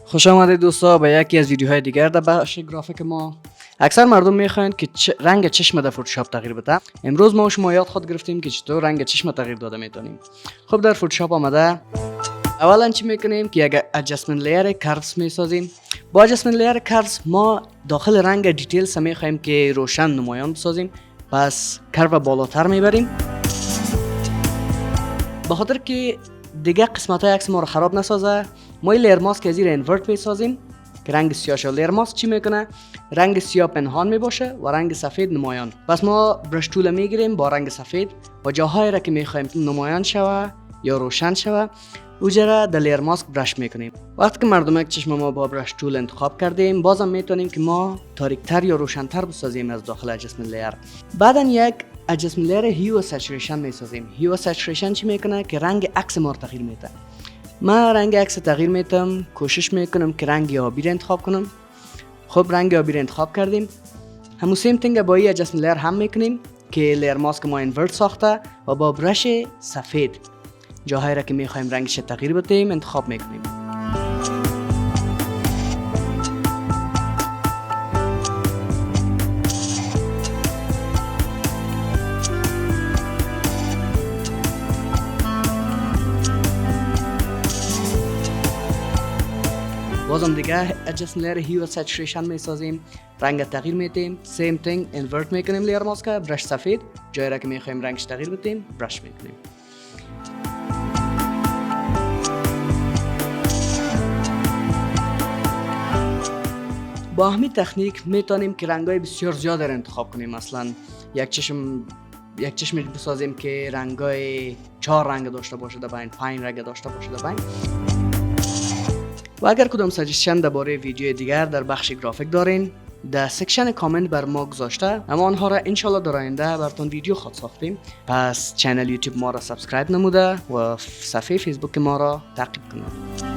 خوش آمدید دوستا به یکی از ویدیوهای دیگر در بخش گرافیک ما. اکثر مردم میخواین که رنگ چشم در فوتوشاپ تغییر بده. امروز ما شما یاد خود گرفتیم که چطور رنگ چشم تغییر داده میتونیم. خب در فوتوشاپ آمده اولا چی میکنیم که یک ادجستمنت لیر کاروز میسازیم. با ادجستمنت لیر کاروز ما داخل رنگ دیتیلز میخوایم که روشن نمایان بسازیم، پس کرو بالاتر میبریم به خاطر که دیگه قسمت های عکس ما رو خراب نسازه. ما لیر ماسک از زیر اینورت میسازیم که رنگ سیاه شو. لیر ماسک چی میکنه؟ رنگ سیاه پنهان میباشه و رنگ سفید نمایان. پس ما برش تول میگیریم با رنگ سفید و جاهایی را که میخوایم نمایان شوه یا روشن شوه اوجره در لیر ماسک برش میکنیم. وقتی که مردمک چشم ما با برش تول انتخاب کردیم، بازم میتونیم که ما تاریکتر یا روشنتر بسازیم از داخل ادجستمنت لیر. بعدا یک ادجستمنت لیر هیو و سچوریشن میسازیم. هیو و سچوریشن چی میکنه؟ که رنگ عکس ما رو تغییر میده. من رنگ عکس تغییر میتم، کوشش میکنم که رنگ آبی رو انتخاب کنم. خب رنگ آبی رو انتخاب کردیم. همون سیم تینگ با این ادجستمنت لیر هم میکنیم که لیر ماسک ما اینورت ساخته و با برش سفید جاهایی را که میخوایم رنگش تغییر بدیم انتخاب میکنیم. بازم دیگه ادجستمنت لیر هیو و سچوریشن میسازیم، رنگ تغییر میدیم، سیم تینگ اینورت میکنیم لیر ماسک، برش سفید جایی را که میخوایم رنگش تغییر بدیم برش میکنیم. با همین تکنیک میتونیم که رنگای بسیار زیاد را انتخاب کنیم. مثلا یک چشم بسازیم که رنگای 4 رنگ داشته باشه در بین، 5 رنگ داشته باشه در بین. و اگر کدام سجشن درباره ویدیو دیگر در بخش گرافیک دارین در سکشن کامنت بر ما گذاشته، اما آنها را انشالله در آینده براتون ویدیو خود ساختیم. پس چنل یوتیوب ما را سابسکرایب نموده و صفحه فیسبوک ما را تعقیب کنید.